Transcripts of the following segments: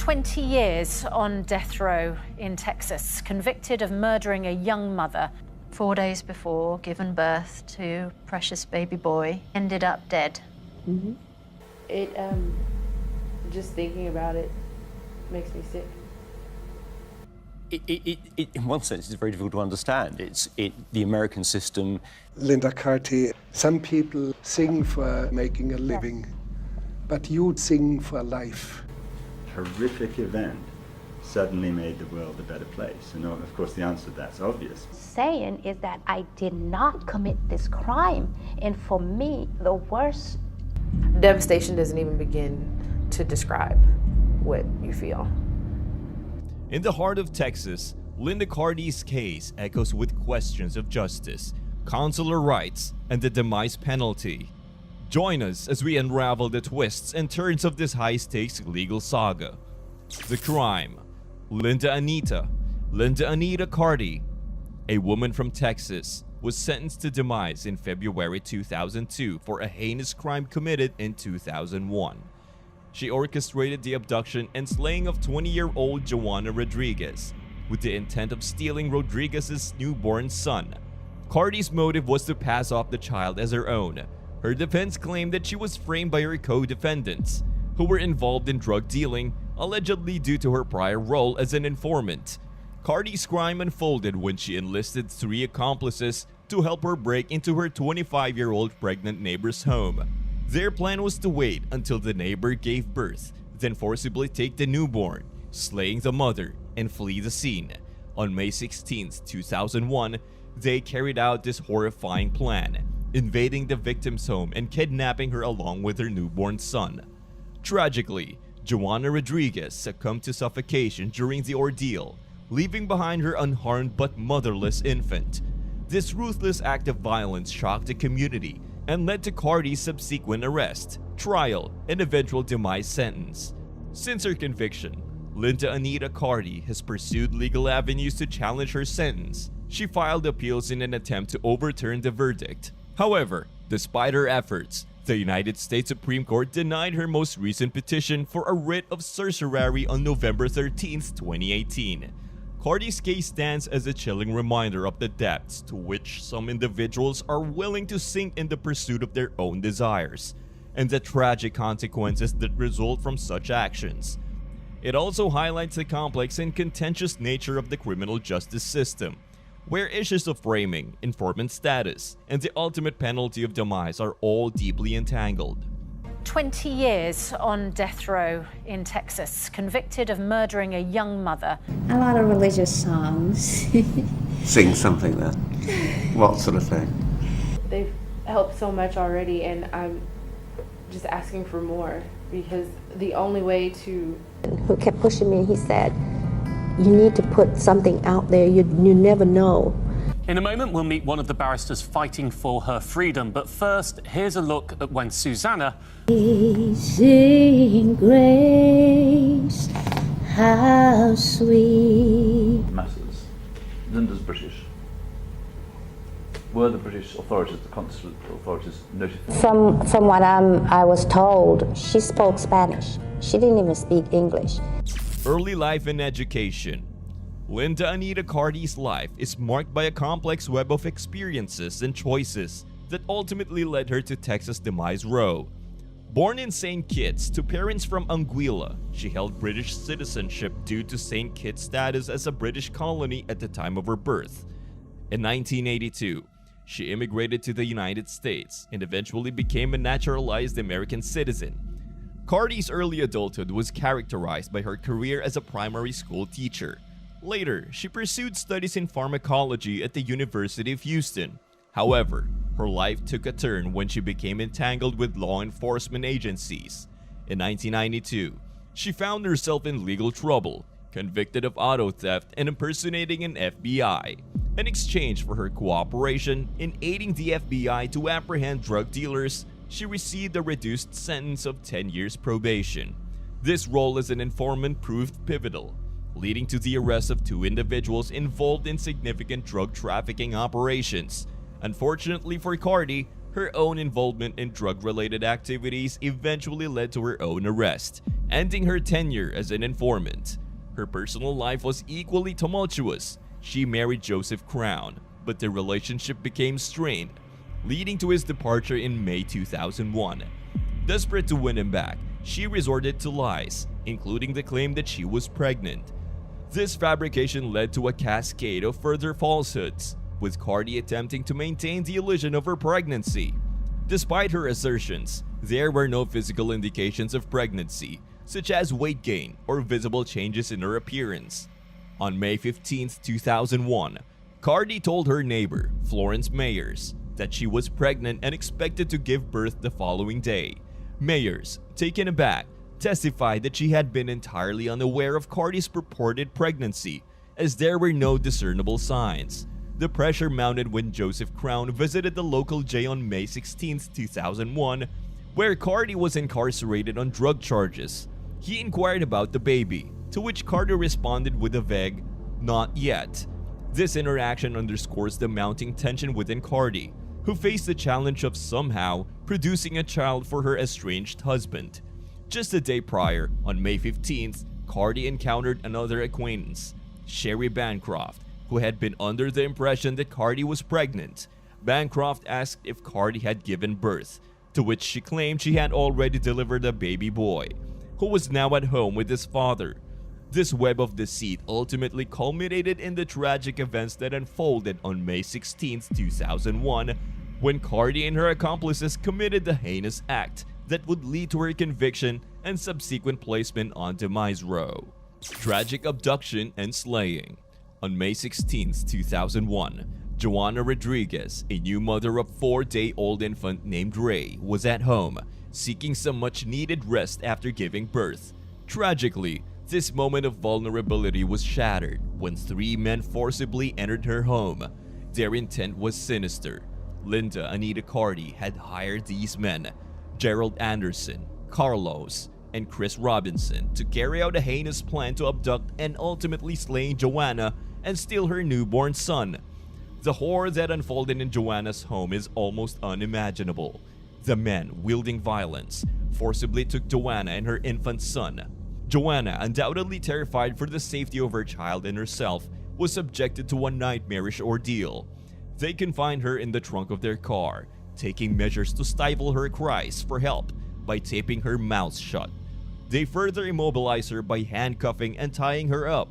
20 years on death row in Texas, convicted of murdering a young mother. 4 days before giving birth to precious baby boy, ended up dead. Mm-hmm. It, just thinking about it makes me sick. In one sense, it's very difficult to understand. The American system. Linda Carty, some people sing for making a living, but you sing for life. Horrific event suddenly made the world a better place. And of course the answer to that's obvious. Saying is that I did not commit this crime, and for me, the worst. Devastation doesn't even begin to describe what you feel. In the heart of Texas, Linda Carty's case echoes with questions of justice, consular rights, and the demise penalty. Join us as we unravel the twists and turns of this high-stakes legal saga. The crime: Linda Anita Carty, a woman from Texas, was sentenced to demise in February 2002 for a heinous crime committed in 2001. She orchestrated the abduction and slaying of 20-year-old Joanna Rodriguez with the intent of stealing Rodriguez's newborn son. Carty's motive was to pass off the child as her own. Her defense claimed that she was framed by her co-defendants, who were involved in drug dealing, allegedly due to her prior role as an informant. Carty's crime unfolded when she enlisted 3 accomplices to help her break into her 25-year-old pregnant neighbor's home. Their plan was to wait until the neighbor gave birth, then forcibly take the newborn, slaying the mother, and flee the scene. On May 16, 2001, they carried out this horrifying plan, invading the victim's home and kidnapping her along with her newborn son. Tragically, Joanna Rodriguez succumbed to suffocation during the ordeal, leaving behind her unharmed but motherless infant. This ruthless act of violence shocked the community and led to Carty's subsequent arrest, trial, and eventual demise sentence. Since her conviction, Linda Anita Carty has pursued legal avenues to challenge her sentence. She filed appeals in an attempt to overturn the verdict. However, despite her efforts, the United States Supreme Court denied her most recent petition for a writ of certiorari on November 13, 2018. Carty's case stands as a chilling reminder of the depths to which some individuals are willing to sink in the pursuit of their own desires, and the tragic consequences that result from such actions. It also highlights the complex and contentious nature of the criminal justice system, where issues of framing, informant status, and the ultimate penalty of demise are all deeply entangled. 20 years on death row in Texas, convicted of murdering a young mother. A lot of religious songs. Sing something then. What sort of thing? They've helped so much already, and I'm just asking for more, because the only way to... Who kept pushing me, he said, you need to put something out there, you never know. In a moment, we'll meet one of the barristers fighting for her freedom. But first, here's a look at when Susanna... Amazing grace, how sweet. Matters. Linda's British. Were the British authorities, the consular authorities, notified? From what I was told, she spoke Spanish. She didn't even speak English. Early life and education. Linda Anita Carty's life is marked by a complex web of experiences and choices that ultimately led her to Texas Demise Row. Born in St. Kitts to parents from Anguilla, she held British citizenship due to St. Kitts' status as a British colony at the time of her birth. In 1982, she immigrated to the United States and eventually became a naturalized American citizen. Carty's early adulthood was characterized by her career as a primary school teacher. Later, she pursued studies in pharmacology at the University of Houston. However, her life took a turn when she became entangled with law enforcement agencies. In 1992, she found herself in legal trouble, convicted of auto theft and impersonating an FBI. In exchange for her cooperation in aiding the FBI to apprehend drug dealers, she received a reduced sentence of 10 years probation. This role as an informant proved pivotal, leading to the arrest of 2 individuals involved in significant drug trafficking operations. Unfortunately for Carty, Her own involvement in drug-related activities eventually led to her own arrest, ending her tenure as an informant. Her personal life was equally tumultuous. She married Joseph Crown, but their relationship became strained, leading to his departure in May 2001. Desperate to win him back, she resorted to lies, including the claim that she was pregnant. This fabrication led to a cascade of further falsehoods, with Cardi attempting to maintain the illusion of her pregnancy. Despite her assertions, there were no physical indications of pregnancy, such as weight gain or visible changes in her appearance. On May 15, 2001, Cardi told her neighbor, Florence Mayers, that she was pregnant and expected to give birth the following day. Mayers, taken aback, testified that she had been entirely unaware of Cardi's purported pregnancy, as there were no discernible signs. The pressure mounted when Joseph Crown visited the local jail on May 16, 2001, where Cardi was incarcerated on drug charges. He inquired about the baby, to which Cardi responded with a vague, "Not yet." This interaction underscores the mounting tension within Cardi, who faced the challenge of somehow producing a child for her estranged husband. Just a day prior, on May 15th, Cardi encountered another acquaintance, Sherry Bancroft, who had been under the impression that Cardi was pregnant. Bancroft asked if Cardi had given birth, to which she claimed she had already delivered a baby boy, who was now at home with his father. This web of deceit ultimately culminated in the tragic events that unfolded on May 16, 2001, when Cardi and her accomplices committed the heinous act that would lead to her conviction and subsequent placement on demise row. Tragic abduction and slaying. On May 16, 2001, Joanna Rodriguez, a new mother of a 4-day-old infant named Ray, was at home, seeking some much-needed rest after giving birth. Tragically, this moment of vulnerability was shattered when 3 men forcibly entered her home. Their intent was sinister. Linda Anita Cardi had hired these men, Gerald Anderson, Carlos, and Chris Robinson, to carry out a heinous plan to abduct and ultimately slay Joanna and steal her newborn son. The horror that unfolded in Joanna's home is almost unimaginable. The men, wielding violence, forcibly took Joanna and her infant son. Joanna, undoubtedly terrified for the safety of her child and herself, was subjected to a nightmarish ordeal. They confined her in the trunk of their car, taking measures to stifle her cries for help by taping her mouth shut. They further immobilized her by handcuffing and tying her up.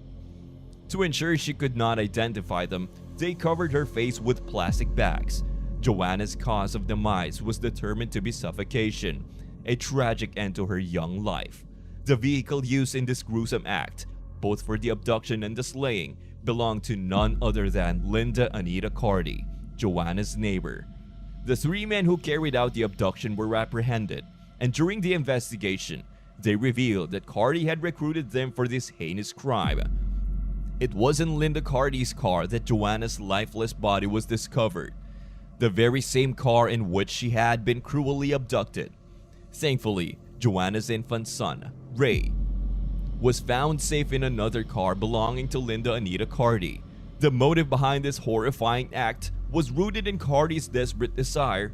To ensure she could not identify them, they covered her face with plastic bags. Joanna's cause of demise was determined to be suffocation, a tragic end to her young life. The vehicle used in this gruesome act, both for the abduction and the slaying, belonged to none other than Linda Anita Cardi, Joanna's neighbor. The 3 men who carried out the abduction were apprehended, and during the investigation, they revealed that Cardi had recruited them for this heinous crime. It was in Linda Cardi's car that Joanna's lifeless body was discovered, the very same car in which she had been cruelly abducted. Thankfully, Joanna's infant son, Ray, was found safe in another car belonging to Linda Anita Cardi. The motive behind this horrifying act was rooted in Cardi's desperate desire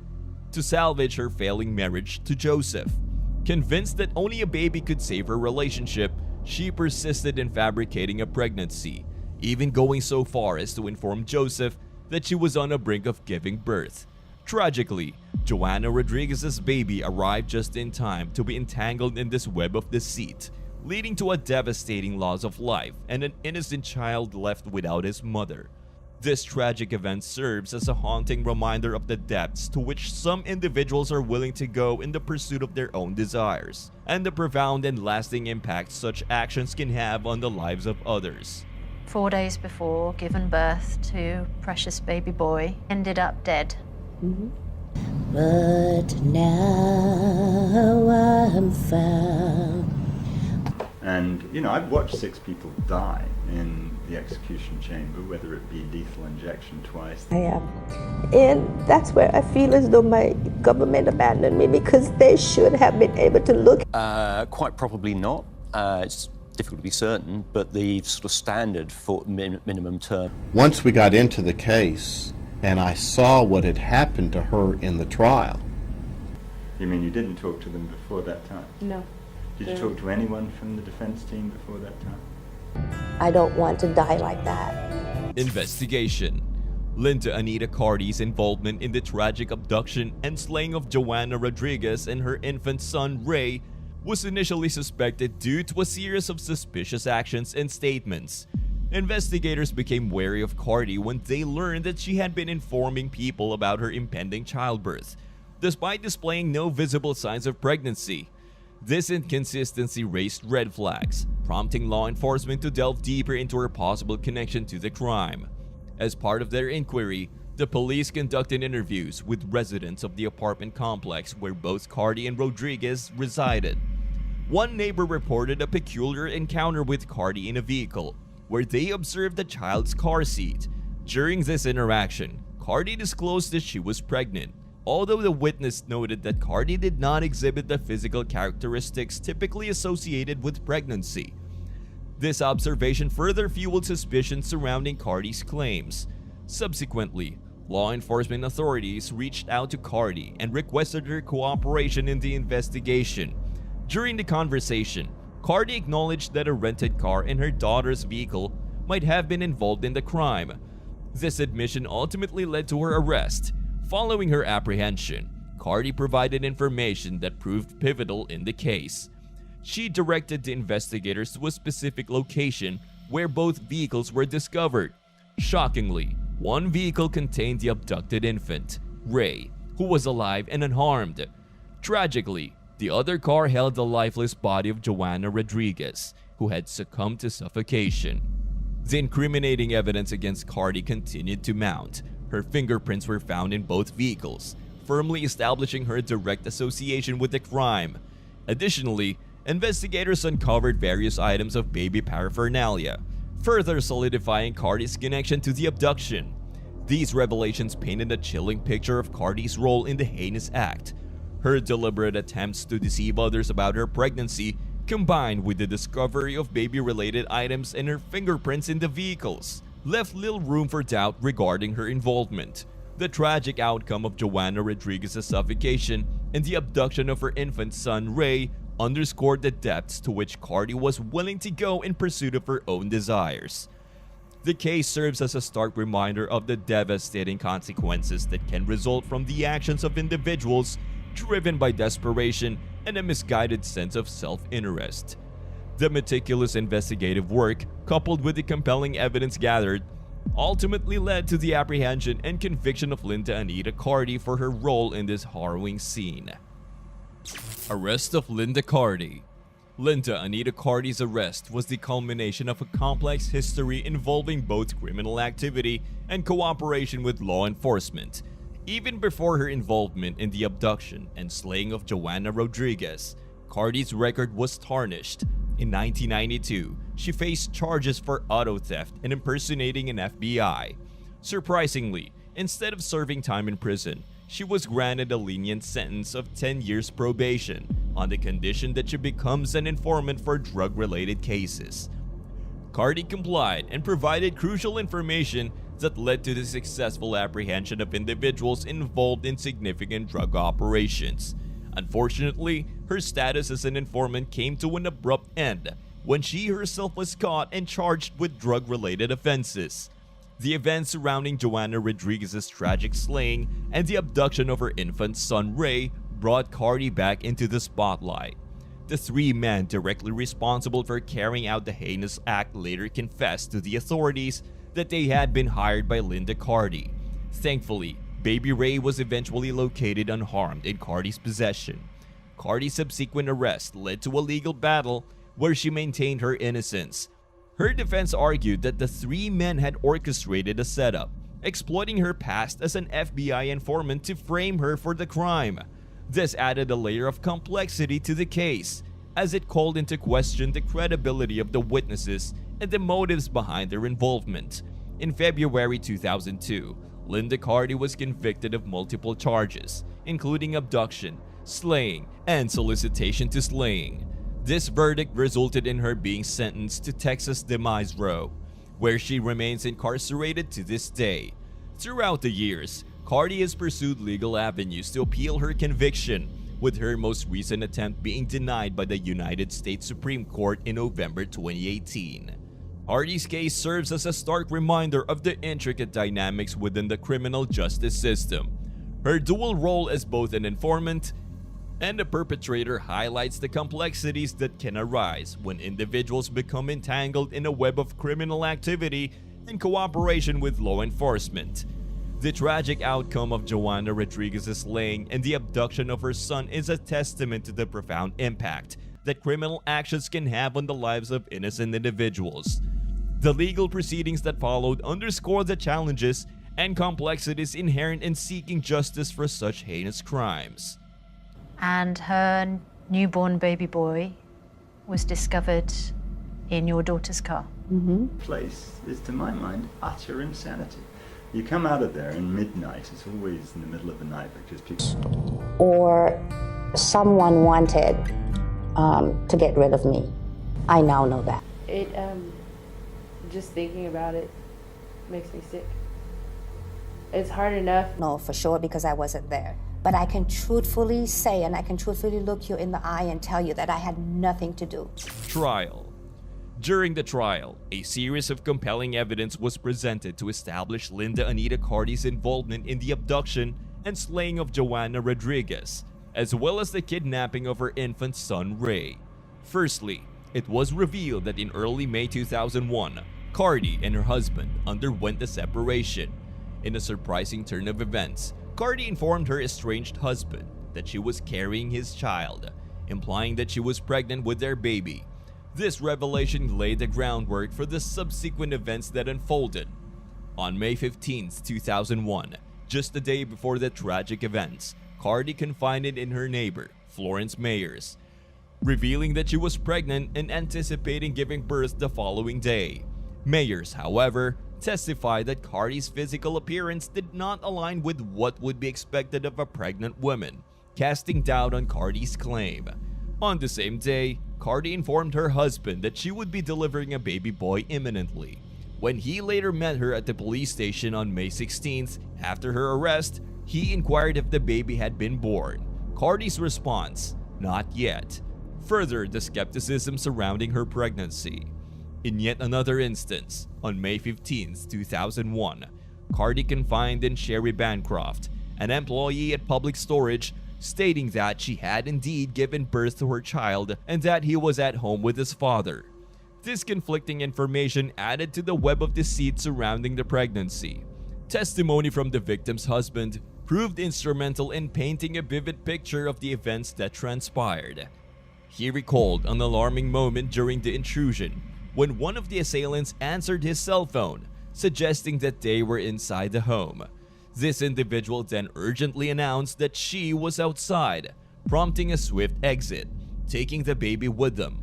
to salvage her failing marriage to Joseph. Convinced that only a baby could save her relationship, she persisted in fabricating a pregnancy, even going so far as to inform Joseph that she was on the brink of giving birth. Tragically, Joanna Rodriguez's baby arrived just in time to be entangled in this web of deceit, leading to a devastating loss of life and an innocent child left without his mother. This tragic event serves as a haunting reminder of the depths to which some individuals are willing to go in the pursuit of their own desires, and the profound and lasting impact such actions can have on the lives of others. 4 days before giving birth to precious baby boy, ended up dead. But now I'm found. And, you know, I've watched 6 people die in the execution chamber, whether it be lethal injection twice. I am. And that's where I feel as though my government abandoned me, because they should have been able to look. Quite probably not. It's difficult to be certain, but the sort of standard for minimum term. Once we got into the case, and I saw what had happened to her in the trial. You mean you didn't talk to them before that time? No. Did you talk to anyone from the defense team before that time? I don't want to die like that. Investigation. Linda Anita Carty's involvement in the tragic abduction and slaying of Joanna Rodriguez and her infant son Ray was initially suspected due to a series of suspicious actions and statements. Investigators became wary of Carty when they learned that she had been informing people about her impending childbirth, despite displaying no visible signs of pregnancy. This inconsistency raised red flags, prompting law enforcement to delve deeper into her possible connection to the crime. As part of their inquiry, the police conducted interviews with residents of the apartment complex where both Carty and Rodriguez resided. One neighbor reported a peculiar encounter with Carty in a vehicle, where they observed the child's car seat. During this interaction, Carty disclosed that she was pregnant, although the witness noted that Carty did not exhibit the physical characteristics typically associated with pregnancy. This observation further fueled suspicions surrounding Carty's claims. Subsequently, law enforcement authorities reached out to Carty and requested her cooperation in the investigation. During the conversation, Carty acknowledged that a rented car in her daughter's vehicle might have been involved in the crime. This admission ultimately led to her arrest. Following her apprehension, Carty provided information that proved pivotal in the case. She directed the investigators to a specific location where both vehicles were discovered. Shockingly, one vehicle contained the abducted infant, Ray, who was alive and unharmed. Tragically, the other car held the lifeless body of Joanna Rodriguez, who had succumbed to suffocation. The incriminating evidence against Carty continued to mount. Her fingerprints were found in both vehicles, firmly establishing her direct association with the crime. Additionally, investigators uncovered various items of baby paraphernalia, further solidifying Carty's connection to the abduction. These revelations painted a chilling picture of Carty's role in the heinous act. Her deliberate attempts to deceive others about her pregnancy, combined with the discovery of baby-related items and her fingerprints in the vehicles, left little room for doubt regarding her involvement. The tragic outcome of Joanna Rodriguez's suffocation and the abduction of her infant son Ray underscored the depths to which Carty was willing to go in pursuit of her own desires. The case serves as a stark reminder of the devastating consequences that can result from the actions of individuals driven by desperation and a misguided sense of self-interest. The meticulous investigative work, coupled with the compelling evidence gathered, ultimately led to the apprehension and conviction of Linda Anita Carty for her role in this harrowing scene. Arrest of Linda Carty. Linda Anita Carty's arrest was the culmination of a complex history involving both criminal activity and cooperation with law enforcement. Even before her involvement in the abduction and slaying of Joanna Rodriguez, Carty's record was tarnished. In 1992, she faced charges for auto theft and impersonating an FBI. Surprisingly, instead of serving time in prison, she was granted a lenient sentence of 10 years probation on the condition that she becomes an informant for drug-related cases. Carty complied and provided crucial information that led to the successful apprehension of individuals involved in significant drug operations. Unfortunately, her status as an informant came to an abrupt end when she herself was caught and charged with drug-related offenses. The events surrounding Joanna Rodriguez's tragic slaying and the abduction of her infant son Ray brought Carty back into the spotlight. The three men directly responsible for carrying out the heinous act later confessed to the authorities that they had been hired by Linda Carty. Thankfully, baby Ray was eventually located unharmed in Carty's possession. Carty's subsequent arrest led to a legal battle where she maintained her innocence. Her defense argued that the three men had orchestrated a setup, exploiting her past as an FBI informant to frame her for the crime. This added a layer of complexity to the case, as it called into question the credibility of the witnesses and the motives behind their involvement. In February 2002, Linda Carty was convicted of multiple charges, including abduction, slaying, and solicitation to slaying. This verdict resulted in her being sentenced to Texas Demise Row, where she remains incarcerated to this day. Throughout the years, Cardi has pursued legal avenues to appeal her conviction, with her most recent attempt being denied by the United States Supreme Court in November 2018. Cardi's case serves as a stark reminder of the intricate dynamics within the criminal justice system. Her dual role as both an informant and a perpetrator highlights the complexities that can arise when individuals become entangled in a web of criminal activity in cooperation with law enforcement. The tragic outcome of Joanna Rodriguez's slaying and the abduction of her son is a testament to the profound impact that criminal actions can have on the lives of innocent individuals. The legal proceedings that followed underscore the challenges and complexities inherent in seeking justice for such heinous crimes. And her newborn baby boy was discovered in your daughter's car. Place is, to my mind, utter insanity. You come out of there in midnight, it's always in the middle of the night because people... Or someone wanted to get rid of me. I now know that. It, just thinking about it makes me sick. It's hard enough. No, for sure, because I wasn't there. But I can truthfully say, and I can truthfully look you in the eye and tell you that I had nothing to do. Trial. During the trial, a series of compelling evidence was presented to establish Linda Anita Cardi's involvement in the abduction and slaying of Joanna Rodriguez, as well as the kidnapping of her infant son Ray. Firstly, it was revealed that in early May 2001, Cardi and her husband underwent a separation. In a surprising turn of events, Cardi informed her estranged husband that she was carrying his child, implying that she was pregnant with their baby. This revelation laid the groundwork for the subsequent events that unfolded. On May 15, 2001, just the day before the tragic events, Cardi confided in her neighbor, Florence Mayers, revealing that she was pregnant and anticipating giving birth the following day. Mayers, however, testified that Cardi's physical appearance did not align with what would be expected of a pregnant woman, casting doubt on Cardi's claim. On the same day, Cardi informed her husband that she would be delivering a baby boy imminently. When he later met her at the police station on May 16th, after her arrest, he inquired if the baby had been born. Cardi's response, "Not yet," furthered the skepticism surrounding her pregnancy. In yet another instance, on May 15, 2001, Cardi confided in Sherry Bancroft, an employee at Public Storage, stating that she had indeed given birth to her child and that he was at home with his father. This conflicting information added to the web of deceit surrounding the pregnancy. Testimony from the victim's husband proved instrumental in painting a vivid picture of the events that transpired. He recalled an alarming moment during the intrusion when one of the assailants answered his cell phone, suggesting that they were inside the home. This individual then urgently announced that she was outside, prompting a swift exit, taking the baby with them.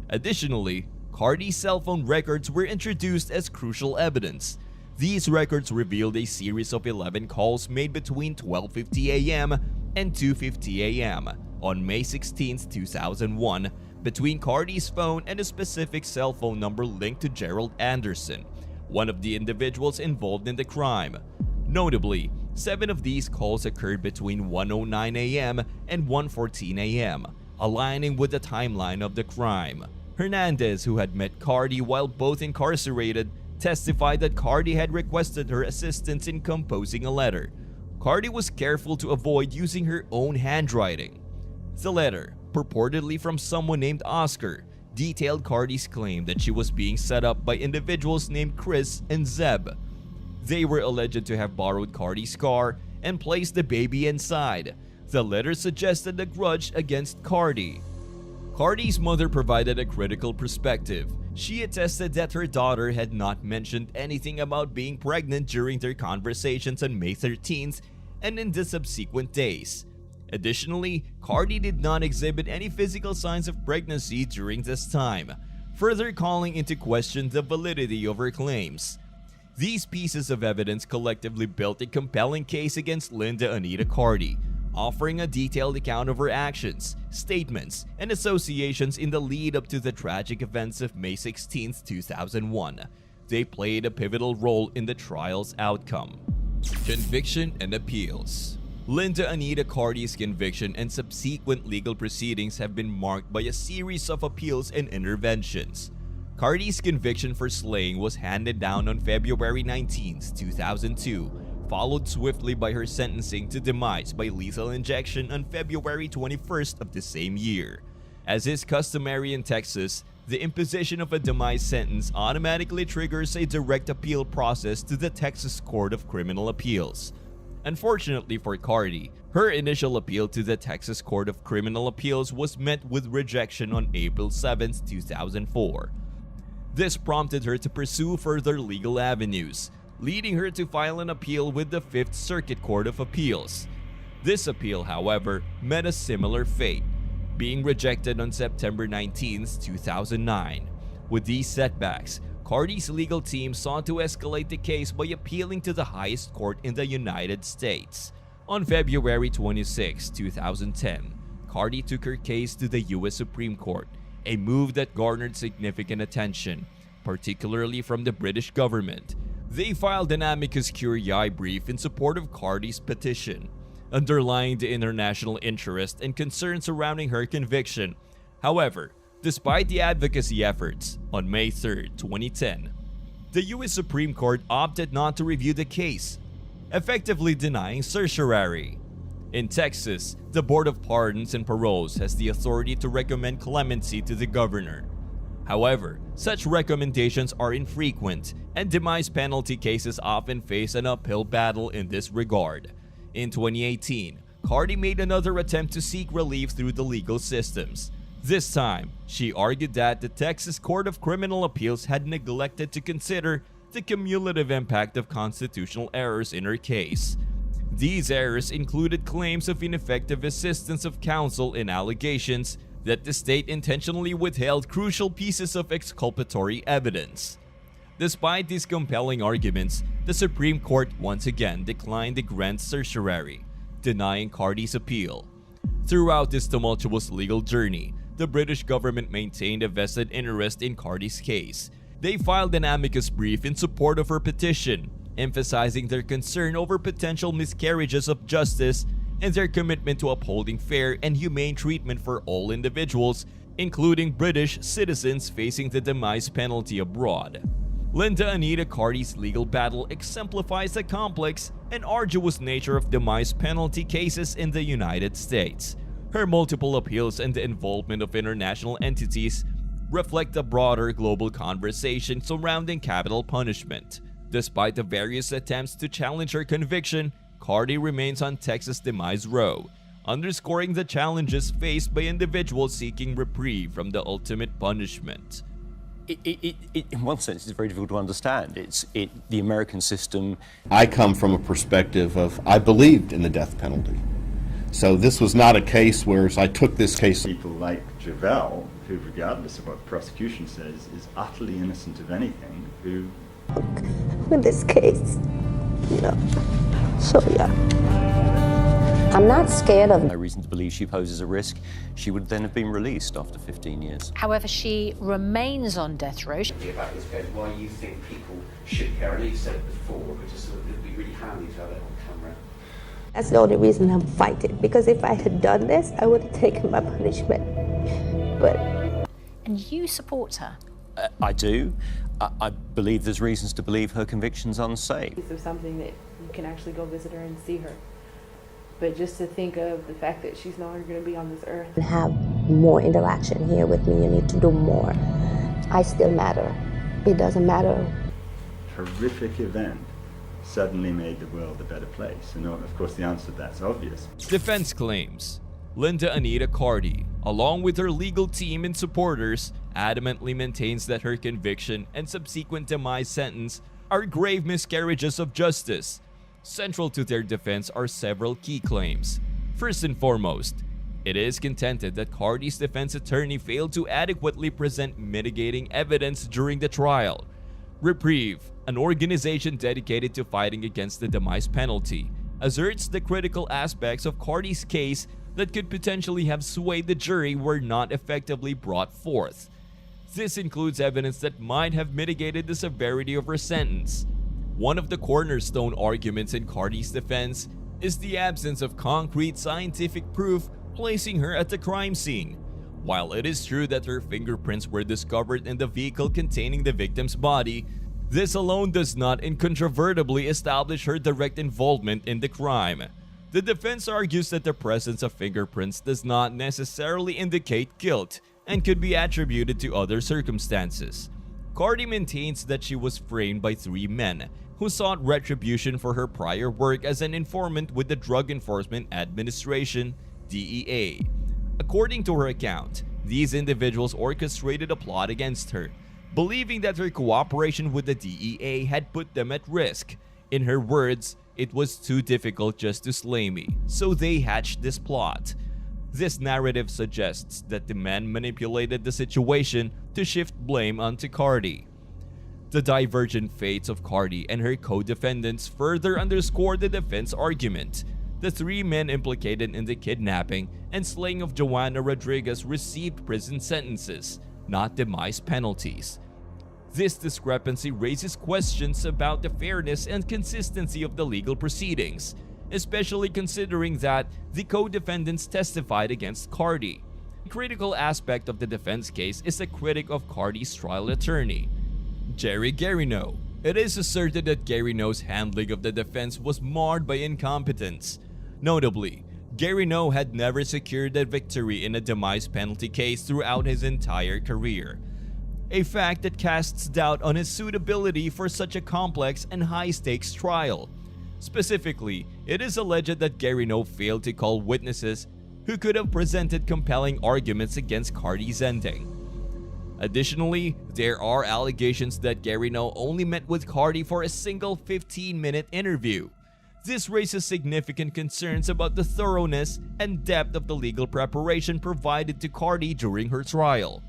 Additionally, Cardi's cell phone records were introduced as crucial evidence. These records revealed a series of 11 calls made between 12:50 a.m. and 2:50 a.m. on May 16, 2001, between Cardi's phone and a specific cell phone number linked to Gerald Anderson, one of the individuals involved in the crime. Notably, 7 of these calls occurred between 1:09 a.m. and 1:14 a.m., aligning with the timeline of the crime. Hernandez, who had met Cardi while both incarcerated, testified that Cardi had requested her assistance in composing a letter. Cardi was careful to avoid using her own handwriting. The letter, purportedly from someone named Oscar, detailed Cardi's claim that she was being set up by individuals named Chris and Zeb. They were alleged to have borrowed Cardi's car and placed the baby inside. The letter suggested a grudge against Cardi. Cardi's mother provided a critical perspective. She attested that her daughter had not mentioned anything about being pregnant during their conversations on May 13th and in the subsequent days. Additionally, Cardi did not exhibit any physical signs of pregnancy during this time, further calling into question the validity of her claims. These pieces of evidence collectively built a compelling case against Linda Anita Cardi, offering a detailed account of her actions, statements, and associations in the lead-up to the tragic events of May 16, 2001. They played a pivotal role in the trial's outcome. Conviction and appeals. Linda Anita Carty's conviction and subsequent legal proceedings have been marked by a series of appeals and interventions. Carty's conviction for slaying was handed down on February 19, 2002, followed swiftly by her sentencing to demise by lethal injection on February 21st of the same year. As is customary in Texas, the imposition of a demise sentence automatically triggers a direct appeal process to the Texas Court of Criminal Appeals. Unfortunately for Carty, her initial appeal to the Texas Court of Criminal Appeals was met with rejection on April 7, 2004. This prompted her to pursue further legal avenues, leading her to file an appeal with the Fifth Circuit Court of Appeals. This appeal, however, met a similar fate, being rejected on September 19, 2009. With these setbacks, Carty's legal team sought to escalate the case by appealing to the highest court in the United States. On February 26, 2010, Carty took her case to the U.S. Supreme Court, a move that garnered significant attention, particularly from the British government. They filed an amicus curiae brief in support of Carty's petition, underlying the international interest and concern surrounding her conviction. However, despite the advocacy efforts, on May 3, 2010, the U.S. Supreme Court opted not to review the case, effectively denying certiorari. In Texas, the Board of Pardons and Paroles has the authority to recommend clemency to the governor. However, such recommendations are infrequent, and demise penalty cases often face an uphill battle in this regard. In 2018, Carty made another attempt to seek relief through the legal systems. This time, she argued that the Texas Court of Criminal Appeals had neglected to consider the cumulative impact of constitutional errors in her case. These errors included claims of ineffective assistance of counsel and allegations that the state intentionally withheld crucial pieces of exculpatory evidence. Despite these compelling arguments, the Supreme Court once again declined to grant certiorari, denying Carty's appeal. Throughout this tumultuous legal journey, the British government maintained a vested interest in Carty's case. They filed an amicus brief in support of her petition, emphasizing their concern over potential miscarriages of justice and their commitment to upholding fair and humane treatment for all individuals, including British citizens facing the demise penalty abroad. Linda Anita Carty's legal battle exemplifies the complex and arduous nature of demise penalty cases in the United States. Her multiple appeals and the involvement of international entities reflect a broader global conversation surrounding capital punishment. Despite the various attempts to challenge her conviction, Carty remains on Texas demise row, underscoring the challenges faced by individuals seeking reprieve from the ultimate punishment. In one sense, it's very difficult to understand. The American system. I come from a perspective of I believed in the death penalty. So this was not a case where I took this case. People like Javel, who regardless of what the prosecution says, is utterly innocent of anything, who... In this case, so yeah. I'm not scared of... No reason to believe she poses a risk. She would then have been released after 15 years. However, she remains on death row. About this case, why you think people should care. I know you said it before, but just it would be really handy to have it on camera. That's the only reason I'm fighting, because if I had done this, I would have taken my punishment. But... And you support her? I do. I believe there's reasons to believe her conviction's unsafe. It's something that you can actually go visit her and see her. But just to think of the fact that she's no longer going to be on this earth. Have more interaction here with me. You need to do more. I still matter. It doesn't matter. Horrific event suddenly made the world a better place. And of course the answer to that's obvious. Defense claims. Linda Anita Carty, along with her legal team and supporters, adamantly maintains that her conviction and subsequent demise sentence are grave miscarriages of justice. Central to their defense are several key claims. First and foremost, it is contended that Carty's defense attorney failed to adequately present mitigating evidence during the trial. Reprieve, an organization dedicated to fighting against the demise penalty, asserts the critical aspects of Carty's case that could potentially have swayed the jury were not effectively brought forth. This includes evidence that might have mitigated the severity of her sentence. One of the cornerstone arguments in Cardi's defense is the absence of concrete scientific proof placing her at the crime scene. While it is true that her fingerprints were discovered in the vehicle containing the victim's body, this alone does not incontrovertibly establish her direct involvement in the crime. The defense argues that the presence of fingerprints does not necessarily indicate guilt and could be attributed to other circumstances. Cardi maintains that she was framed by 3 men who sought retribution for her prior work as an informant with the Drug Enforcement Administration, DEA. According to her account, these individuals orchestrated a plot against her, believing that her cooperation with the DEA had put them at risk. In her words, "It was too difficult just to slay me, so they hatched this plot." This narrative suggests that the men manipulated the situation to shift blame onto Cardi. The divergent fates of Cardi and her co-defendants further underscore the defense argument. The 3 men implicated in the kidnapping and slaying of Joanna Rodriguez received prison sentences, not demise penalties. This discrepancy raises questions about the fairness and consistency of the legal proceedings, especially considering that the co-defendants testified against Cardi. A critical aspect of the defense case is a critic of Cardi's trial attorney, Jerry Garino. It is asserted that Garino's handling of the defense was marred by incompetence. Notably, Garino had never secured a victory in a demise penalty case throughout his entire career, a fact that casts doubt on his suitability for such a complex and high-stakes trial. Specifically, it is alleged that Garino failed to call witnesses who could have presented compelling arguments against Cardi's ending. Additionally, there are allegations that Garino only met with Cardi for a single 15-minute interview. This raises significant concerns about the thoroughness and depth of the legal preparation provided to Cardi during her trial.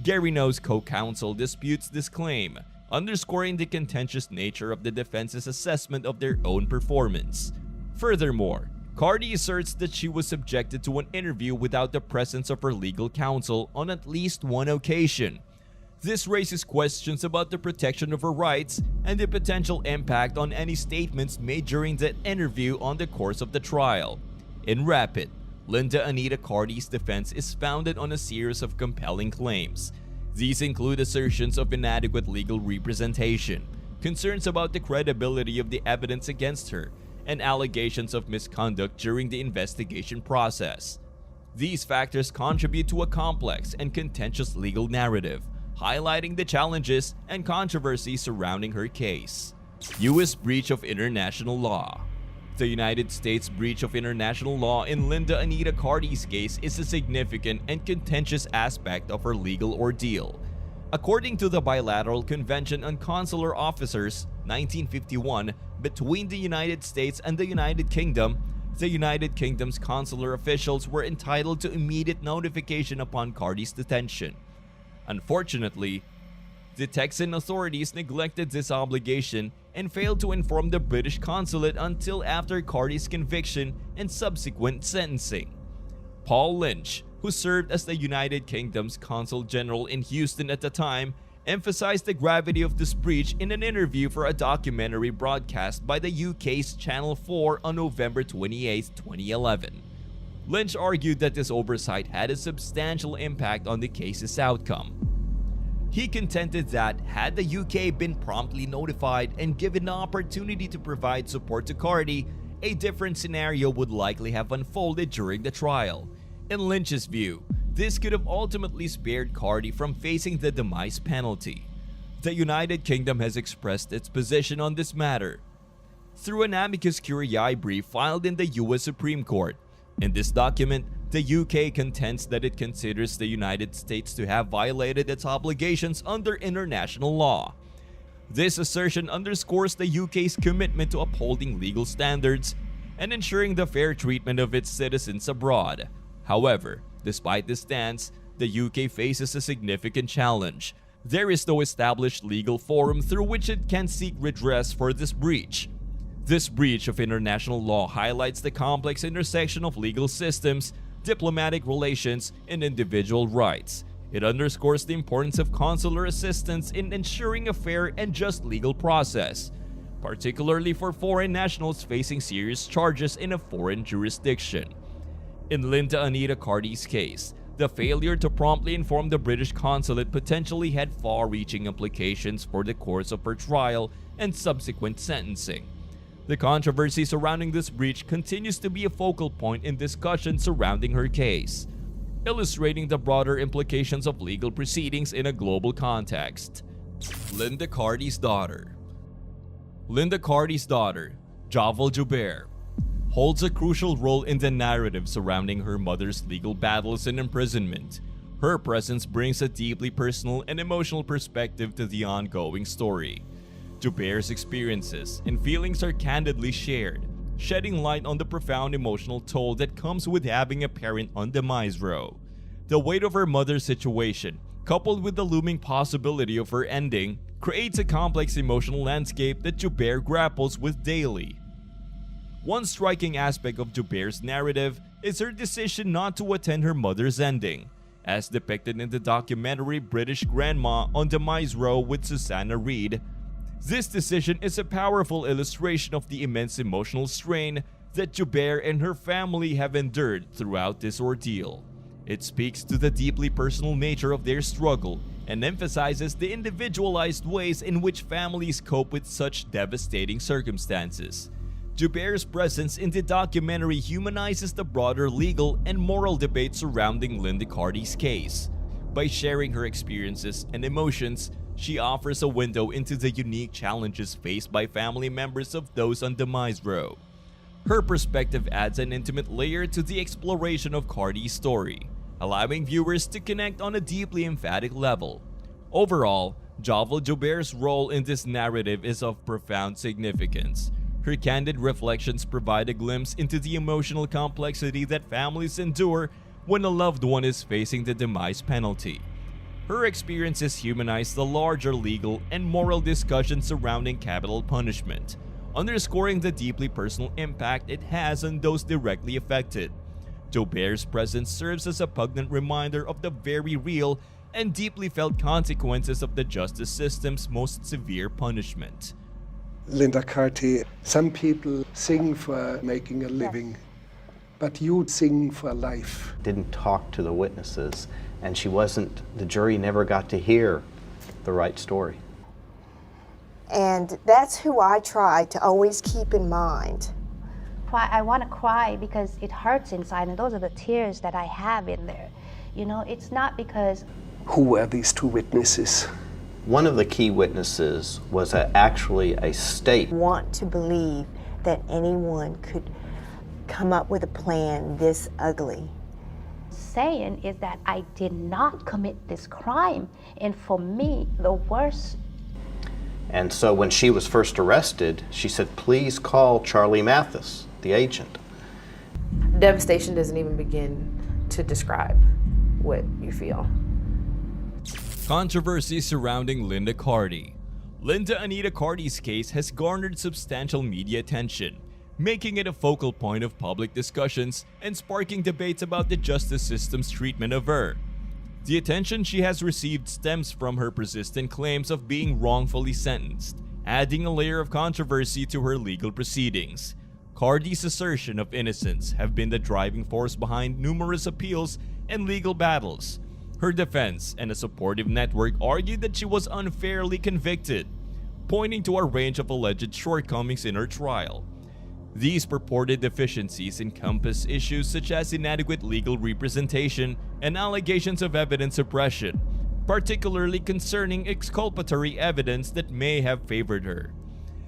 Garino's co-counsel disputes this claim, underscoring the contentious nature of the defense's assessment of their own performance. Furthermore, Cardi asserts that she was subjected to an interview without the presence of her legal counsel on at least 1 occasion. This raises questions about the protection of her rights and the potential impact on any statements made during the interview on the course of the trial. In rapid, Linda Anita Cardi's defense is founded on a series of compelling claims. These include assertions of inadequate legal representation, concerns about the credibility of the evidence against her, and allegations of misconduct during the investigation process. These factors contribute to a complex and contentious legal narrative, highlighting the challenges and controversies surrounding her case. U.S. breach of international law. The United States breach of international law in Linda Anita Cardi's case is a significant and contentious aspect of her legal ordeal. According to the Bilateral Convention on Consular Officers, 1951, between the United States and the United Kingdom, the United Kingdom's consular officials were entitled to immediate notification upon Cardi's detention. Unfortunately, the Texan authorities neglected this obligation and failed to inform the British consulate until after Cardi's conviction and subsequent sentencing. Paul Lynch, who served as the United Kingdom's Consul General in Houston at the time, emphasized the gravity of this breach in an interview for a documentary broadcast by the UK's Channel 4 on November 28, 2011. Lynch argued that this oversight had a substantial impact on the case's outcome. He contended that had the UK been promptly notified and given the opportunity to provide support to Cardi, a different scenario would likely have unfolded during the trial. In Lynch's view, this could have ultimately spared Cardi from facing the demise penalty. The United Kingdom has expressed its position on this matter through an amicus curiae brief filed in the US Supreme Court. In this document, the UK contends that it considers the United States to have violated its obligations under international law. This assertion underscores the UK's commitment to upholding legal standards and ensuring the fair treatment of its citizens abroad. However, despite this stance, the UK faces a significant challenge. There is no established legal forum through which it can seek redress for this breach. This breach of international law highlights the complex intersection of legal systems, diplomatic relations, and individual rights. It underscores the importance of consular assistance in ensuring a fair and just legal process. particularly for foreign nationals facing serious charges in a foreign jurisdiction. In Linda Anita Carty's case, the failure to promptly inform the British consulate potentially had far-reaching implications for the course of her trial and subsequent sentencing. The controversy surrounding this breach continues to be a focal point in discussion surrounding her case, illustrating the broader implications of legal proceedings in a global context. Linda Carty's daughter. Linda Carty's daughter, Javal Joubert, holds a crucial role in the narrative surrounding her mother's legal battles and imprisonment. Her presence brings a deeply personal and emotional perspective to the ongoing story. Joubert's experiences and feelings are candidly shared, shedding light on the profound emotional toll that comes with having a parent on demise row. The weight of her mother's situation, coupled with the looming possibility of her ending, creates a complex emotional landscape that Joubert grapples with daily. One striking aspect of Joubert's narrative is her decision not to attend her mother's ending, as depicted in the documentary British Grandma on Demise Row with Susanna Reid. This decision is a powerful illustration of the immense emotional strain that Joubert and her family have endured throughout this ordeal. It speaks to the deeply personal nature of their struggle and emphasizes the individualized ways in which families cope with such devastating circumstances. Joubert's presence in the documentary humanizes the broader legal and moral debate surrounding Linda Carty's case. By sharing her experiences and emotions, she offers a window into the unique challenges faced by family members of those on demise row. Her perspective adds an intimate layer to the exploration of Carty's story, allowing viewers to connect on a deeply emphatic level. Overall, Javal Joubert's role in this narrative is of profound significance. Her candid reflections provide a glimpse into the emotional complexity that families endure when a loved one is facing the demise penalty. Her experiences humanize the larger legal and moral discussion surrounding capital punishment, underscoring the deeply personal impact it has on those directly affected. Joubert's presence serves as a poignant reminder of the very real and deeply felt consequences of the justice system's most severe punishment. Linda Carty, some people sing for making a living, but you sing for life. Didn't talk to the witnesses, and the jury never got to hear the right story. And that's who I try to always keep in mind. I want to cry because it hurts inside, and those are the tears that I have in there. You know, it's not because... Who were these two witnesses? One of the key witnesses was actually a state. I want to believe that anyone could come up with a plan this ugly. Saying is that I did not commit this crime, and for me, the worst. And so when she was first arrested, she said, "Please call Charlie Mathis, the agent." Devastation doesn't even begin to describe what you feel. Controversy surrounding Linda Carty. Linda Anita Carty's case has garnered substantial media attention, making it a focal point of public discussions and sparking debates about the justice system's treatment of her. The attention she has received stems from her persistent claims of being wrongfully sentenced, adding a layer of controversy to her legal proceedings. Carty's assertion of innocence have been the driving force behind numerous appeals and legal battles. Her defense and a supportive network argued that she was unfairly convicted, pointing to a range of alleged shortcomings in her trial. These purported deficiencies encompass issues such as inadequate legal representation and allegations of evidence suppression, particularly concerning exculpatory evidence that may have favored her.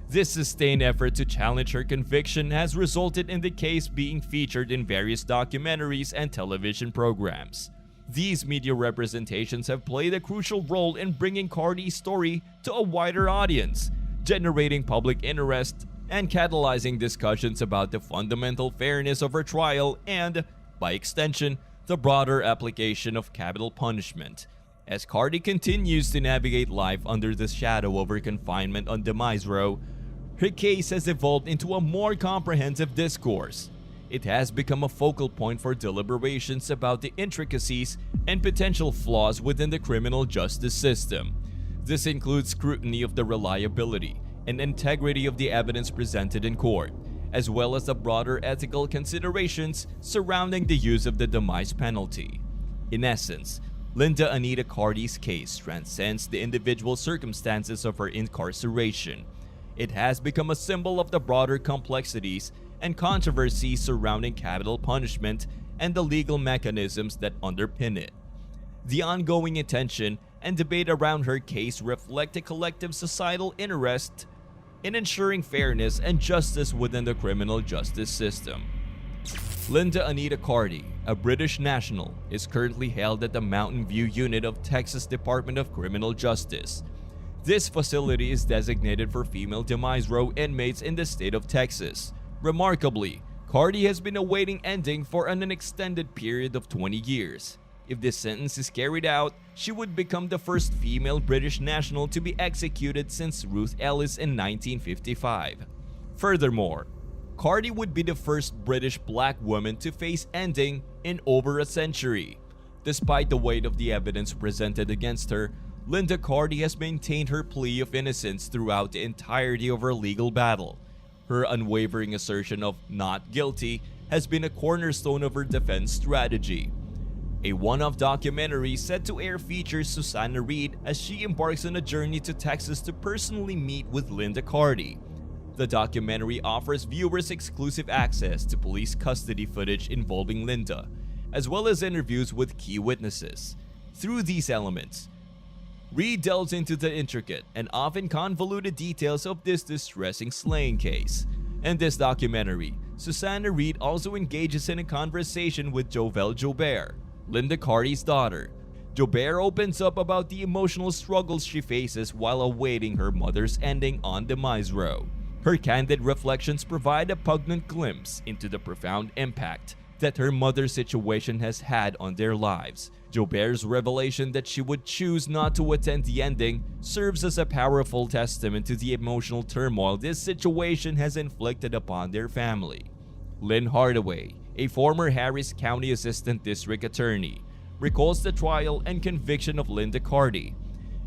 This sustained effort to challenge her conviction has resulted in the case being featured in various documentaries and television programs. These media representations have played a crucial role in bringing Carty's story to a wider audience, generating public interest and catalyzing discussions about the fundamental fairness of her trial and, by extension, the broader application of capital punishment. As Carty continues to navigate life under the shadow of her confinement on demise row, her case has evolved into a more comprehensive discourse. It has become a focal point for deliberations about the intricacies and potential flaws within the criminal justice system. This includes scrutiny of the reliability, and integrity of the evidence presented in court, as well as the broader ethical considerations surrounding the use of the demise penalty. In essence, Linda Anita Carty's case transcends the individual circumstances of her incarceration. It has become a symbol of the broader complexities and controversies surrounding capital punishment and the legal mechanisms that underpin it. The ongoing attention and debate around her case reflect a collective societal interest in ensuring fairness and justice within the criminal justice system. Linda Anita Carty, a British national, is currently held at the Mountain View Unit of Texas Department of Criminal Justice. This facility is designated for female demise row inmates in the state of Texas. Remarkably, Carty has been awaiting ending for an extended period of 20 years. If this sentence is carried out, she would become the first female British national to be executed since Ruth Ellis in 1955. Furthermore, Carty would be the first British black woman to face ending in over a century. Despite the weight of the evidence presented against her, Linda Carty has maintained her plea of innocence throughout the entirety of her legal battle. Her unwavering assertion of not guilty has been a cornerstone of her defense strategy. A one-off documentary set to air features Susanna Reid as she embarks on a journey to Texas to personally meet with Linda Carty. The documentary offers viewers exclusive access to police custody footage involving Linda, as well as interviews with key witnesses. Through these elements, Reid delves into the intricate and often convoluted details of this distressing slaying case. In this documentary, Susanna Reid also engages in a conversation with Jovel Joubert, Linda Carty's daughter. Joubert opens up about the emotional struggles she faces while awaiting her mother's ending on demise row. Her candid reflections provide a poignant glimpse into the profound impact that her mother's situation has had on their lives. Joubert's revelation that she would choose not to attend the ending serves as a powerful testament to the emotional turmoil this situation has inflicted upon their family. Lynn Hardaway, a former Harris County Assistant District Attorney, recalls the trial and conviction of Linda Carty.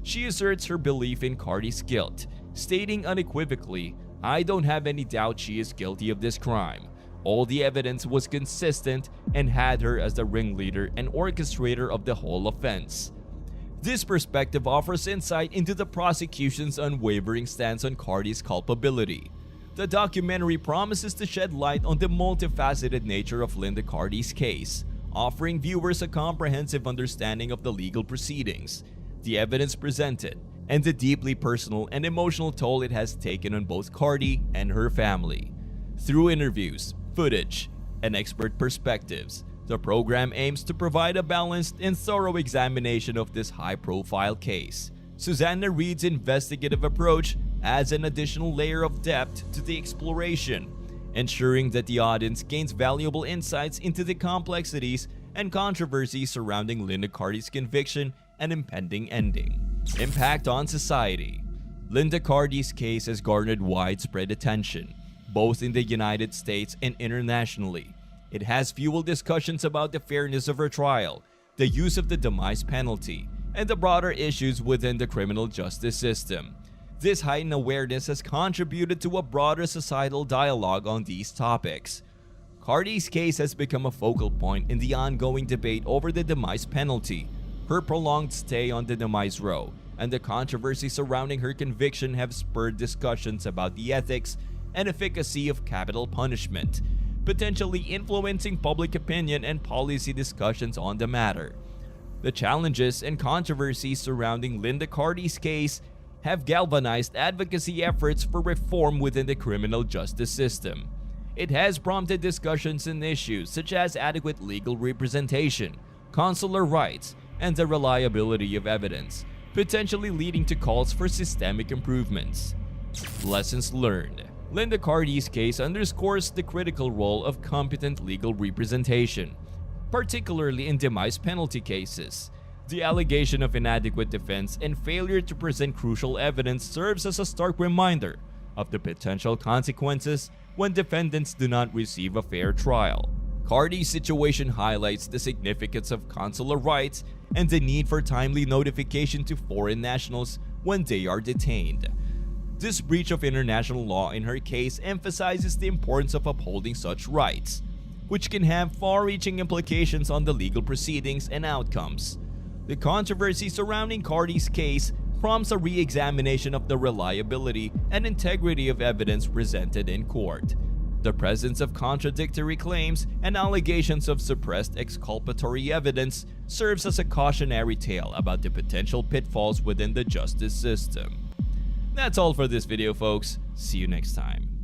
She asserts her belief in Carty's guilt, stating unequivocally, "I don't have any doubt she is guilty of this crime. All the evidence was consistent and had her as the ringleader and orchestrator of the whole offense." This perspective offers insight into the prosecution's unwavering stance on Carty's culpability. The documentary promises to shed light on the multifaceted nature of Linda Carty's case, offering viewers a comprehensive understanding of the legal proceedings, the evidence presented, and the deeply personal and emotional toll it has taken on both Carty and her family. Through interviews, footage, and expert perspectives, the program aims to provide a balanced and thorough examination of this high-profile case. Susanna Reid's investigative approach adds an additional layer of depth to the exploration, ensuring that the audience gains valuable insights into the complexities and controversies surrounding Linda Carty's conviction and impending ending. Impact on society. Linda Carty's case has garnered widespread attention, both in the United States and internationally. It has fueled discussions about the fairness of her trial, the use of the demise penalty, and the broader issues within the criminal justice system. This heightened awareness has contributed to a broader societal dialogue on these topics. Carty's case has become a focal point in the ongoing debate over the demise penalty. Her prolonged stay on the demise row and the controversy surrounding her conviction have spurred discussions about the ethics and efficacy of capital punishment, potentially influencing public opinion and policy discussions on the matter. The challenges and controversies surrounding Linda Carty's case have galvanized advocacy efforts for reform within the criminal justice system. It has prompted discussions on issues such as adequate legal representation, consular rights, and the reliability of evidence, potentially leading to calls for systemic improvements. Lessons learned. Linda Carty's case underscores the critical role of competent legal representation, particularly in demise penalty cases. The allegation of inadequate defense and failure to present crucial evidence serves as a stark reminder of the potential consequences when defendants do not receive a fair trial. Carty's situation highlights the significance of consular rights and the need for timely notification to foreign nationals when they are detained. This breach of international law in her case emphasizes the importance of upholding such rights, which can have far-reaching implications on the legal proceedings and outcomes. The controversy surrounding Cardi's case prompts a re-examination of the reliability and integrity of evidence presented in court. The presence of contradictory claims and allegations of suppressed exculpatory evidence serves as a cautionary tale about the potential pitfalls within the justice system. That's all for this video, folks. See you next time.